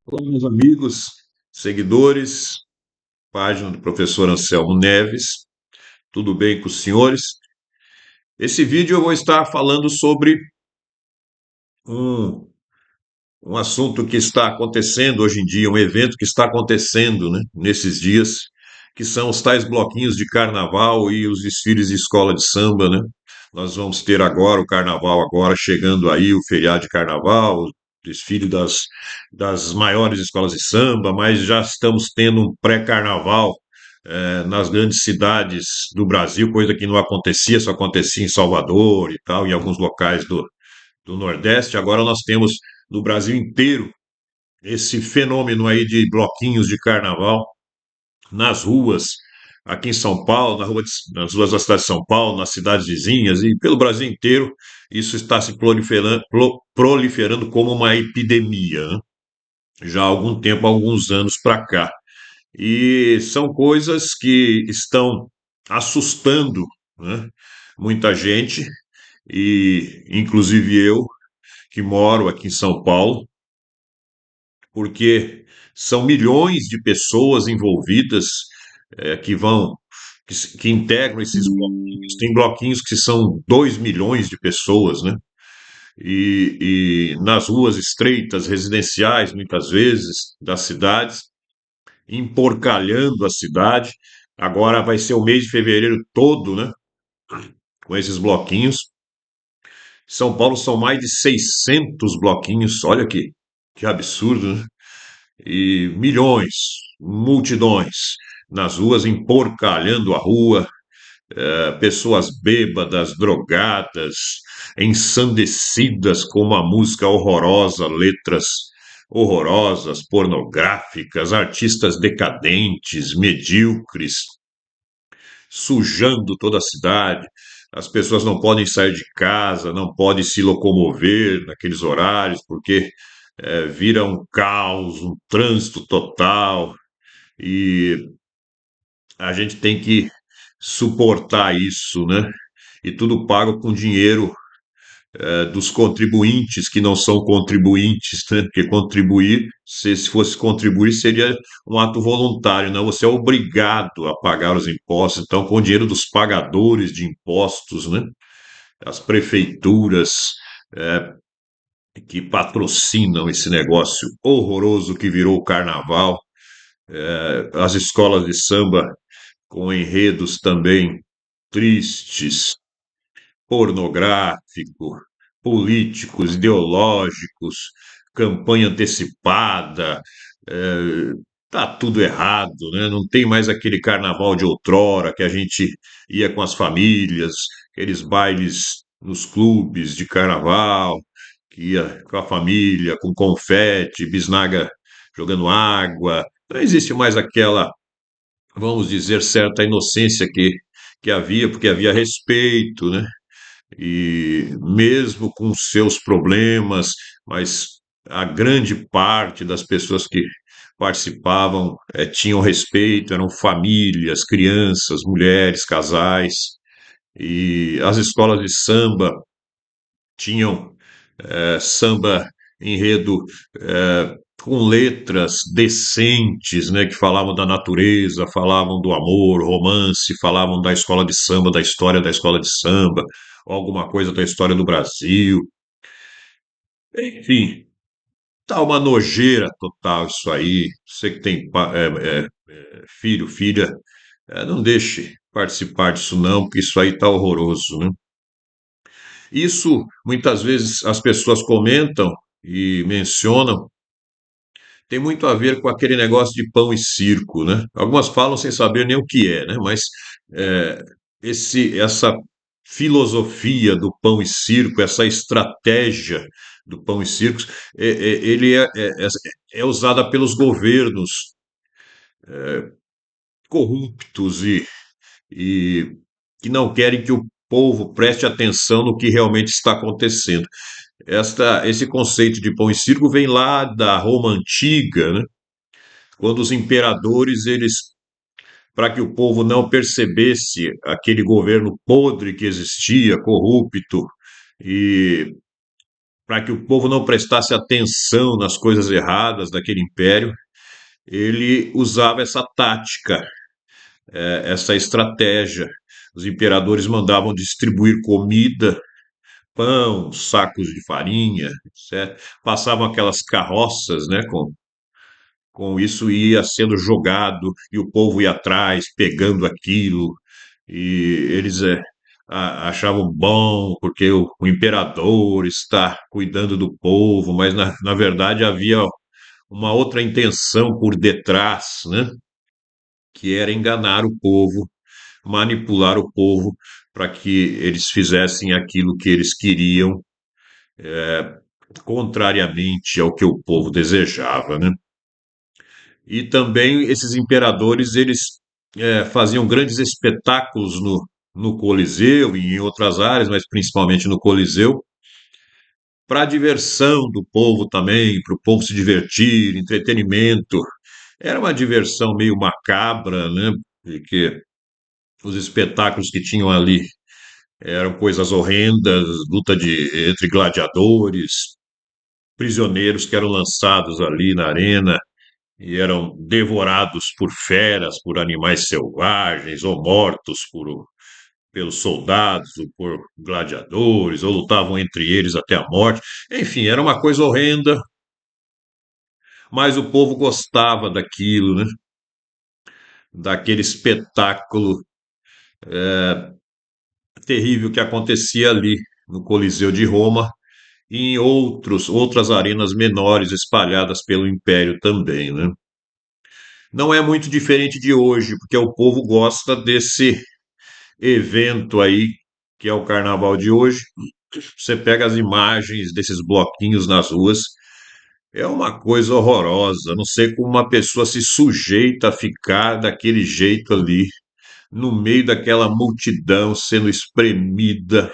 Olá, meus amigos, seguidores, página do professor Anselmo Neves, tudo bem com os senhores? Esse vídeo eu vou estar falando sobre um, um assunto que está acontecendo hoje em dia, um evento que está acontecendo, né, nesses dias, que são os tais bloquinhos de carnaval e os desfiles de escola de samba, né? Nós vamos ter agora o carnaval, agora chegando aí o feriado de carnaval, o desfile das maiores escolas de samba, mas já estamos tendo um pré-carnaval nas grandes cidades do Brasil, coisa que não acontecia, só acontecia em Salvador e tal, em alguns locais do Nordeste. Agora nós temos no Brasil inteiro esse fenômeno aí de bloquinhos de carnaval nas ruas, aqui em São Paulo, nas ruas da cidade de São Paulo, nas cidades vizinhas e pelo Brasil inteiro. Isso está se proliferando como uma epidemia, né? Já há algum tempo, há alguns anos para cá. E são coisas que estão assustando, né, muita gente, e inclusive eu, que moro aqui em São Paulo, porque são milhões de pessoas envolvidas que vão, que integram esses bloquinhos. Tem bloquinhos que são 2 milhões de pessoas, né? E nas ruas estreitas, residenciais, muitas vezes, das cidades, emporcalhando a cidade. Agora vai ser o mês de fevereiro todo, né? Com esses bloquinhos. São Paulo são mais de 600 bloquinhos, olha que absurdo, né? E milhões, multidões nas ruas emporcalhando a rua, pessoas bêbadas, drogadas, ensandecidas com uma música horrorosa, letras horrorosas, pornográficas, artistas decadentes, medíocres, sujando toda a cidade. As pessoas não podem sair de casa, não podem se locomover naqueles horários, porque vira um caos, um trânsito total, e a gente tem que suportar isso, né? E tudo pago com dinheiro dos contribuintes que não são contribuintes, né? Porque contribuir, se fosse contribuir, seria um ato voluntário, não? Você é obrigado a pagar os impostos, então, com o dinheiro dos pagadores de impostos, né? As prefeituras que patrocinam esse negócio horroroso que virou o carnaval, as escolas de samba com enredos também tristes, pornográfico, políticos, ideológicos, campanha antecipada, tá tudo errado, né? Não tem mais aquele carnaval de outrora que a gente ia com as famílias, aqueles bailes nos clubes de carnaval, que ia com a família, com confete, bisnaga jogando água. Não existe mais aquela, vamos dizer, certa inocência que havia, porque havia respeito, né? E mesmo com seus problemas, mas a grande parte das pessoas que participavam tinham respeito, eram famílias, crianças, mulheres, casais, e as escolas de samba tinham samba enredo com letras decentes, né, que falavam da natureza, falavam do amor, romance, falavam da escola de samba, da história da escola de samba, ou alguma coisa da história do Brasil. Enfim, tá uma nojeira total isso aí. Você que tem filho, filha, não deixe participar disso não, porque isso aí tá horroroso, né? Isso, muitas vezes, as pessoas comentam e mencionam, tem muito a ver com aquele negócio de pão e circo, né? Algumas falam sem saber nem o que é, né? Mas é, essa filosofia do pão e circo, essa estratégia do pão e circo, ele é usada pelos governos corruptos e que não querem que o povo preste atenção no que realmente está acontecendo. Esse conceito de pão e circo vem lá da Roma antiga, né? Quando os imperadores, eles, para que o povo não percebesse aquele governo podre que existia, corrupto, e para que o povo não prestasse atenção nas coisas erradas daquele império, ele usava essa tática, essa estratégia. Os imperadores mandavam distribuir comida, pão, sacos de farinha, etc. Passavam aquelas carroças, né, com isso ia sendo jogado e o povo ia atrás, pegando aquilo, e eles achavam bom porque o imperador está cuidando do povo, mas na verdade havia uma outra intenção por detrás, né? Que era enganar o povo, manipular o povo para que eles fizessem aquilo que eles queriam, contrariamente ao que o povo desejava, né? E também esses imperadores, eles faziam grandes espetáculos no Coliseu e em outras áreas, mas principalmente no Coliseu, para diversão do povo também, para o povo se divertir, entretenimento. Era uma diversão meio macabra, né? Porque os espetáculos que tinham ali eram coisas horrendas, luta entre gladiadores, prisioneiros que eram lançados ali na arena e eram devorados por feras, por animais selvagens, ou mortos pelos soldados, ou por gladiadores, ou lutavam entre eles até a morte. Enfim, era uma coisa horrenda, mas o povo gostava daquilo, né? Daquele espetáculo terrível que acontecia ali no Coliseu de Roma e em outras arenas menores espalhadas pelo Império também, né? Não é muito diferente de hoje, porque o povo gosta desse evento aí, que é o carnaval de hoje. Você pega as imagens desses bloquinhos nas ruas, é uma coisa horrorosa. Não sei como uma pessoa se sujeita a ficar daquele jeito ali, no meio daquela multidão sendo espremida,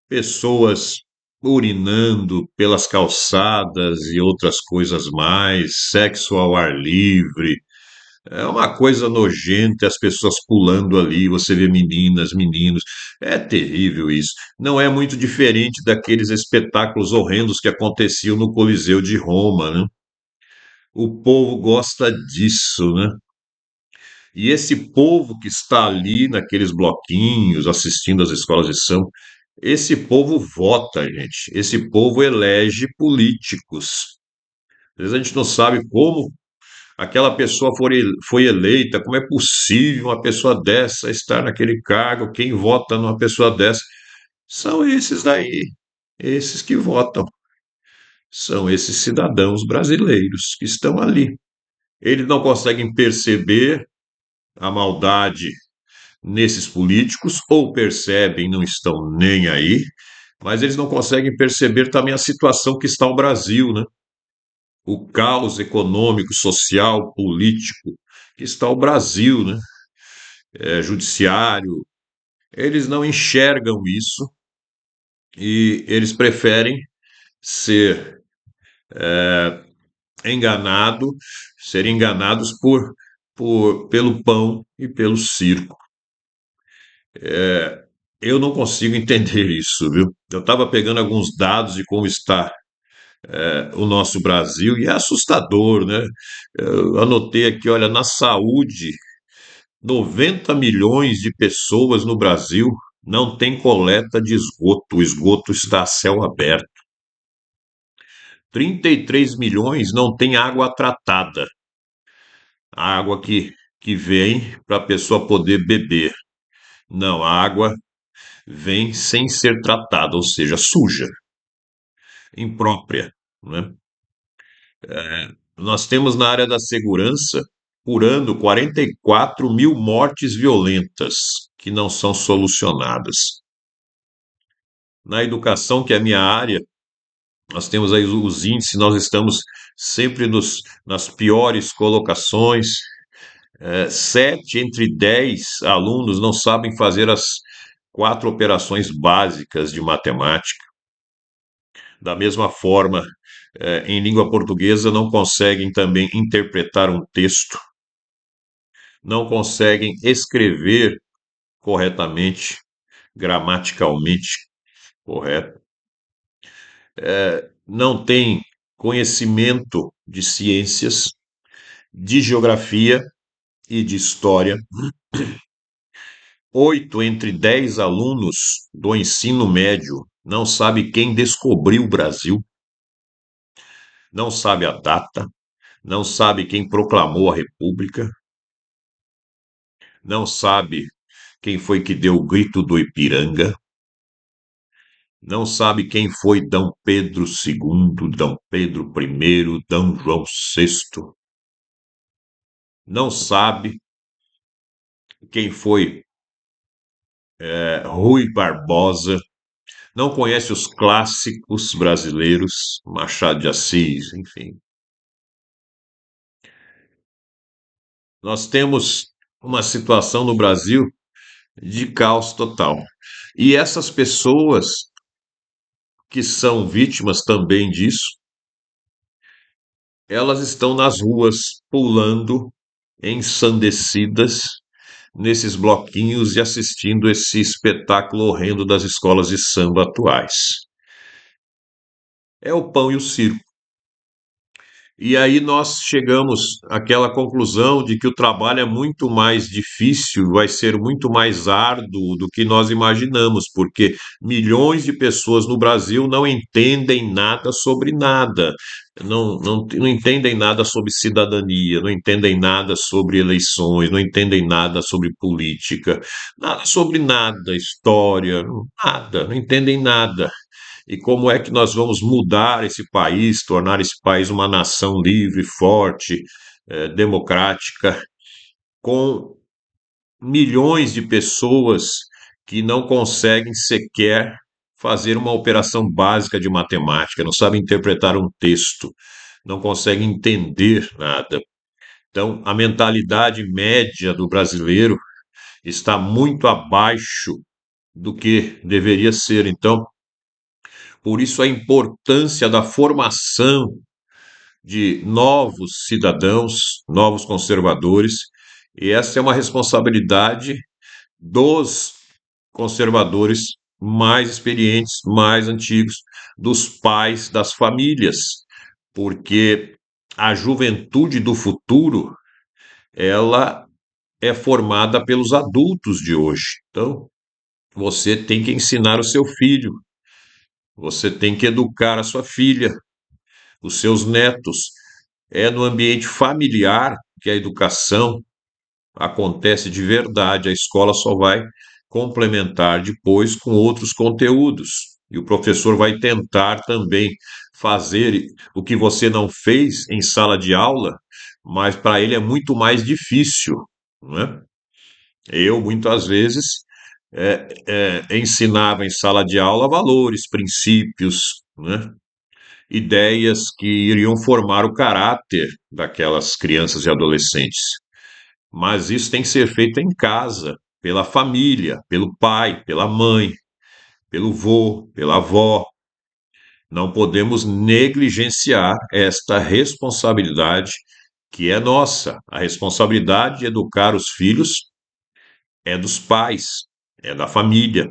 pessoas urinando pelas calçadas e outras coisas mais, sexo ao ar livre. É uma coisa nojenta, as pessoas pulando ali, você vê meninas, meninos. É terrível isso. Não é muito diferente daqueles espetáculos horrendos que aconteciam no Coliseu de Roma, né? O povo gosta disso, né? E esse povo que está ali naqueles bloquinhos, assistindo às escolas de samba, esse povo vota, gente. Esse povo elege políticos. Às vezes a gente não sabe como aquela pessoa foi eleita, como é possível uma pessoa dessa estar naquele cargo? Quem vota numa pessoa dessa? São esses daí, esses que votam, são esses cidadãos brasileiros que estão ali. Eles não conseguem perceber a maldade nesses políticos, ou percebem, não estão nem aí, mas eles não conseguem perceber também a situação que está o Brasil, né? O caos econômico, social, político que está o Brasil, né? Judiciário, eles não enxergam isso e eles preferem ser enganado, ser enganados pelo pão e pelo circo. Eu não consigo entender isso, viu? Eu estava pegando alguns dados de como está o nosso Brasil e é assustador, né? Eu anotei aqui, olha, na saúde, 90 milhões de pessoas no Brasil não têm coleta de esgoto. O esgoto está a céu aberto. 33 milhões não têm água tratada. A água que vem para a pessoa poder beber. Não, a água vem sem ser tratada, ou seja, suja, imprópria, né? Nós temos na área da segurança, por ano, 44 mil mortes violentas que não são solucionadas. Na educação, que é a minha área, nós temos aí os índices, nós estamos sempre nas piores colocações. 7 entre 10 alunos não sabem fazer as 4 operações básicas de matemática. Da mesma forma, em língua portuguesa, não conseguem também interpretar um texto, não conseguem escrever corretamente, gramaticalmente correto. não tem conhecimento de ciências, de geografia e de história. 8 entre 10 alunos do ensino médio não sabe quem descobriu o Brasil, não sabe a data, não sabe quem proclamou a República, não sabe quem foi que deu o grito do Ipiranga, não sabe quem foi D. Pedro II, D. Pedro I, D. João VI, não sabe quem foi Rui Barbosa, não conhece os clássicos brasileiros, Machado de Assis, enfim. Nós temos uma situação no Brasil de caos total. E essas pessoas que são vítimas também disso, elas estão nas ruas pulando ensandecidas nesses bloquinhos e assistindo esse espetáculo horrendo das escolas de samba atuais. É o pão e o circo. E aí nós chegamos àquela conclusão de que o trabalho é muito mais difícil, vai ser muito mais árduo do que nós imaginamos, porque milhões de pessoas no Brasil não entendem nada sobre nada, não entendem nada sobre cidadania, não entendem nada sobre eleições, não entendem nada sobre política, nada sobre nada, história, nada, não entendem nada. E como é que nós vamos mudar esse país, tornar esse país uma nação livre, forte, democrática, com milhões de pessoas que não conseguem sequer fazer uma operação básica de matemática, não sabem interpretar um texto, não conseguem entender nada. Então, a mentalidade média do brasileiro está muito abaixo do que deveria ser. Então, por isso, a importância da formação de novos cidadãos, novos conservadores, e essa é uma responsabilidade dos conservadores mais experientes, mais antigos, dos pais, das famílias, porque a juventude do futuro, ela é formada pelos adultos de hoje. Então, você tem que ensinar o seu filho, você tem que educar a sua filha, os seus netos. É no ambiente familiar que a educação acontece de verdade. A escola só vai complementar depois com outros conteúdos. E o professor vai tentar também fazer o que você não fez em sala de aula, mas para ele é muito mais difícil, não é? Eu, muitas vezes, ensinava em sala de aula valores, princípios, né? Ideias que iriam formar o caráter daquelas crianças e adolescentes. Mas isso tem que ser feito em casa, pela família, pelo pai, pela mãe, pelo vô, pela avó. Não podemos negligenciar esta responsabilidade que é nossa. A responsabilidade de educar os filhos é dos pais, é da família.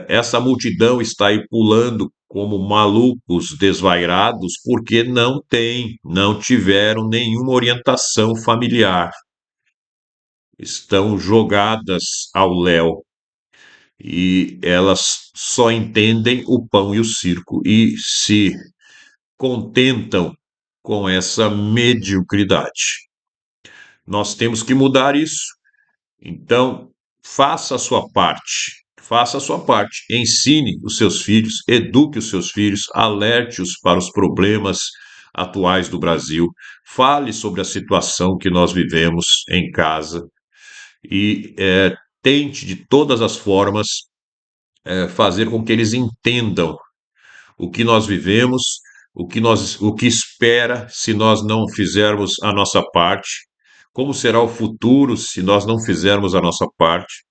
Essa multidão está aí pulando como malucos desvairados porque não tiveram nenhuma orientação familiar. Estão jogadas ao léu e elas só entendem o pão e o circo e se contentam com essa mediocridade. Nós temos que mudar isso. Então, faça a sua parte. Faça a sua parte. Ensine os seus filhos, eduque os seus filhos, alerte-os para os problemas atuais do Brasil. Fale sobre a situação que nós vivemos em casa e tente de todas as formas fazer com que eles entendam o que nós vivemos, o que espera se nós não fizermos a nossa parte, como será o futuro se nós não fizermos a nossa parte.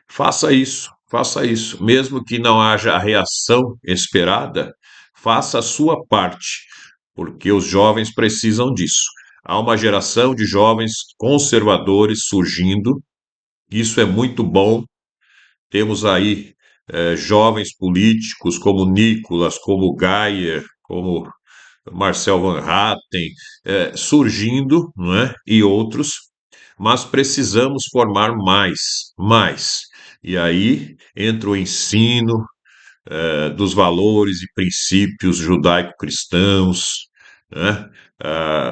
Faça isso, mesmo que não haja a reação esperada, faça a sua parte, porque os jovens precisam disso. Há uma geração de jovens conservadores surgindo, isso é muito bom. Temos aí jovens políticos como Nicolas, como Geyer, como Marcel Van Hatten, surgindo, não é? E outros, mas precisamos formar mais. E aí entra o ensino dos valores e princípios judaico-cristãos, né?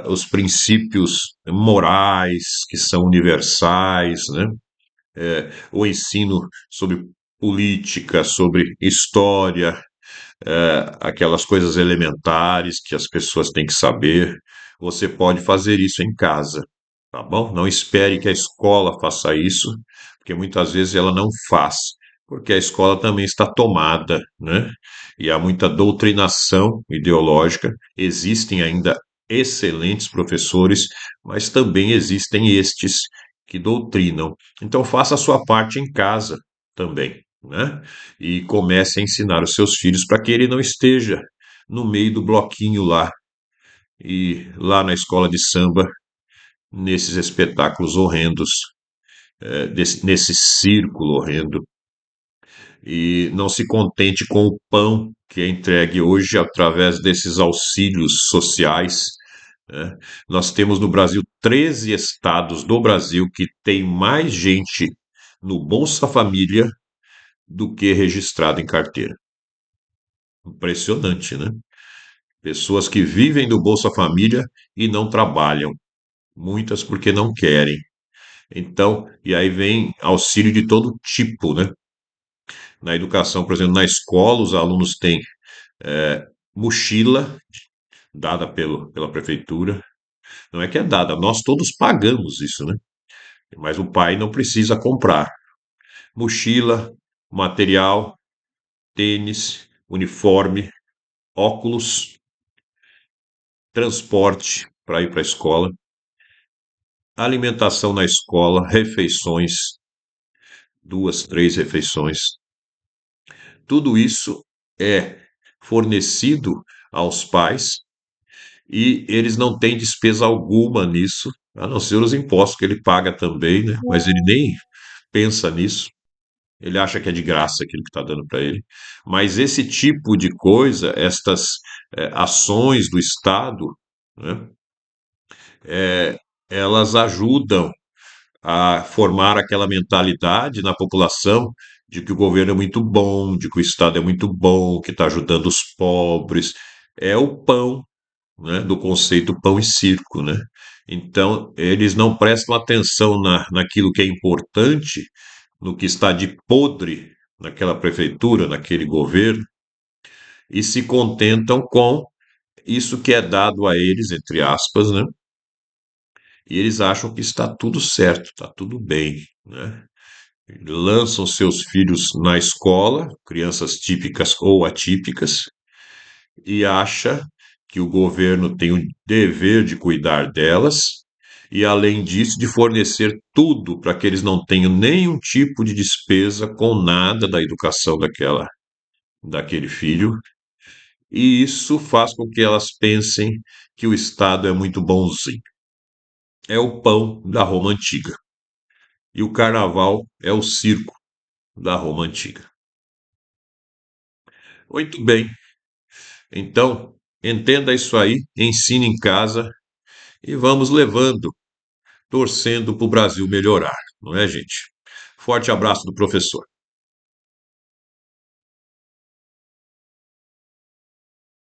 Os princípios morais que são universais, né? O ensino sobre política, sobre história, aquelas coisas elementares que as pessoas têm que saber. Você pode fazer isso em casa, tá bom? Não espere que a escola faça isso, porque muitas vezes ela não faz, porque a escola também está tomada, né? E há muita doutrinação ideológica. Existem ainda excelentes professores, mas também existem estes que doutrinam. Então faça a sua parte em casa também, né? E comece a ensinar os seus filhos para que ele não esteja no meio do bloquinho lá e lá na escola de samba, nesses espetáculos horrendos, nesse círculo horrendo, e não se contente com o pão que é entregue hoje através desses auxílios sociais, né? Nós temos no Brasil 13 estados do Brasil que tem mais gente no Bolsa Família do que registrado em carteira. Impressionante, né? Pessoas que vivem do Bolsa Família e não trabalham, muitas porque não querem. Então, e aí vem auxílio de todo tipo, né? Na educação, por exemplo, na escola, os alunos têm mochila dada pela prefeitura. Não é que é dada, nós todos pagamos isso, né? Mas o pai não precisa comprar. Mochila, material, tênis, uniforme, óculos, transporte para ir para a escola, alimentação na escola, refeições, duas, três refeições. Tudo isso é fornecido aos pais e eles não têm despesa alguma nisso, a não ser os impostos que ele paga também, né? Mas ele nem pensa nisso. Ele acha que é de graça aquilo que está dando para ele. Mas esse tipo de coisa, estas ações do Estado, né, elas ajudam a formar aquela mentalidade na população de que o governo é muito bom, de que o Estado é muito bom, que está ajudando os pobres. É o pão, né, do conceito pão e circo, né? Então, eles não prestam atenção naquilo que é importante, no que está de podre naquela prefeitura, naquele governo, e se contentam com isso que é dado a eles, entre aspas, né? E eles acham que está tudo certo, está tudo bem, né? Lançam seus filhos na escola, crianças típicas ou atípicas, e acha que o governo tem o dever de cuidar delas e, além disso, de fornecer tudo para que eles não tenham nenhum tipo de despesa com nada da educação daquele filho. E isso faz com que elas pensem que o Estado é muito bonzinho. É o pão da Roma antiga. E o carnaval é o circo da Roma antiga. Muito bem. Então, entenda isso aí, ensine em casa e vamos levando, torcendo para o Brasil melhorar, não é, gente? Forte abraço do professor.